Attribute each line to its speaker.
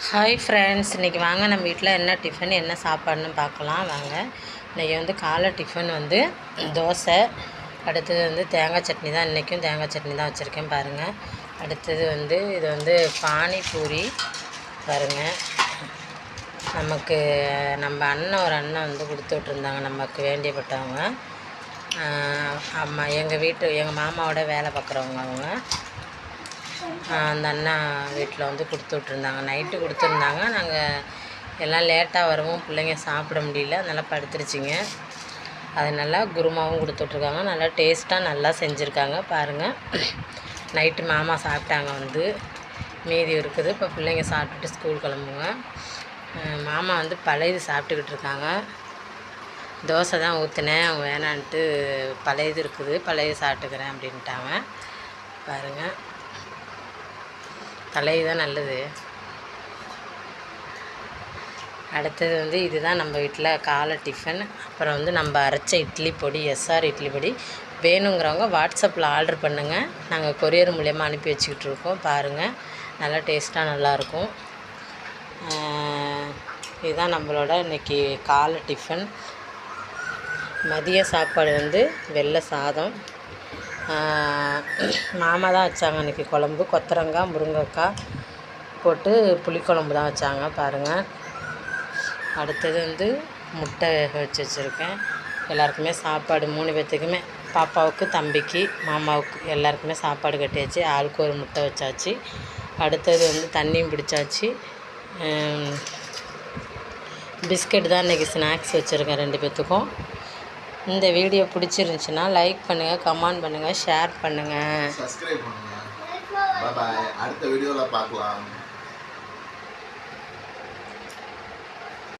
Speaker 1: Hi friends, இன்றைக்கி வாங்க நம்ம வீட்டில் என்ன டிஃபன் என்ன சாப்பாடுன்னு பார்க்கலாம் வாங்க. இன்றைக்கி வந்து காலை டிஃபன் வந்து தோசை, அடுத்தது வந்து தேங்காய் சட்னி தான். இன்றைக்கும் தேங்காய் சட்னி தான் வச்சுருக்கேன் பாருங்கள். அடுத்தது வந்து இது வந்து பானிபூரி பாருங்கள். நமக்கு நம்ம ஒரு அண்ணன் வந்து கொடுத்து விட்ருந்தாங்க, நமக்கு வேண்டியப்பட்டவங்க. ஆமாம், எங்கள் மாமாவோட வேலை பார்க்குறவங்க அவங்க. அந்த அண்ணா வீட்டில் வந்து கொடுத்து விட்ருந்தாங்க, நைட்டு கொடுத்துருந்தாங்க. நாங்கள் எல்லாம் லேட்டாக வரவும் பிள்ளைங்க சாப்பிட முடியல, அதனால் படுத்துருச்சிங்க. அது நல்லா குருமாவும் கொடுத்துட்ருக்காங்க, நல்லா டேஸ்ட்டாக நல்லா செஞ்சுருக்காங்க பாருங்கள். நைட்டு மாமா சாப்பிட்டாங்க, வந்து மீதி இருக்குது. இப்போ பிள்ளைங்க சாப்பிட்டுட்டு ஸ்கூல் கிளம்புங்க. மாமா வந்து பழையது சாப்பிட்டுக்கிட்டு இருக்காங்க. தோசை தான் ஊற்றினேன், அவங்க வேணான்ட்டு பழையது இருக்குது, பழையது சாப்பிட்டுக்கிறேன் அப்படின்ட்டாங்க பாருங்கள். பழைய தான் நல்லது. அடுத்தது வந்து இதுதான் நம்ம வீட்டில் காலை டிஃபன். அப்புறம் வந்து நம்ம அரைச்ச இட்லி பொடி, எஸ்ஆர் இட்லி பொடி. வேணுங்கிறவங்க வாட்ஸ்அப்பில் ஆர்டர் பண்ணுங்கள், நாங்கள் கொரியர் மூலயமா அனுப்பி வச்சுக்கிட்டு இருக்கோம் பாருங்கள். நல்லா டேஸ்ட்டாக நல்லாயிருக்கும். இதுதான் நம்மளோட இன்றைக்கி காலை டிஃபன். மதிய சாப்பாடு வந்து வெள்ளை சாதம். மாமா தான் வச்சாங்க இன்றைக்கி குழம்பு. கொத்தரங்காய் முருங்கைக்காய் போட்டு புளிக்குழம்பு தான் வச்சாங்க பாருங்கள். அடுத்தது வந்து முட்டை வச்சுருக்கேன். எல்லாருக்குமே சாப்பாடு 3 பேர்த்துக்குமே, பாப்பாவுக்கு தம்பிக்கு மாமாவுக்கு எல்லாருக்குமே சாப்பாடு கட்டியாச்சு. ஆளுக்கு ஒரு முட்டை வச்சாச்சு. அடுத்தது வந்து தண்ணியும் பிடிச்சாச்சு. பிஸ்கெட் தான் இன்றைக்கி ஸ்நாக்ஸ் வச்சுருக்கேன் 2 பேர்த்துக்கும். இந்த வீடியோ பிடிச்சிருந்துச்சின்னா லைக் பண்ணுங்கள், கமெண்ட் பண்ணுங்கள், ஷேர் பண்ணுங்கள்,
Speaker 2: சப்ஸ்கிரைப் பண்ணுங்கள். பாய் பாய். அடுத்த வீடியோவில் பார்க்கலாம்.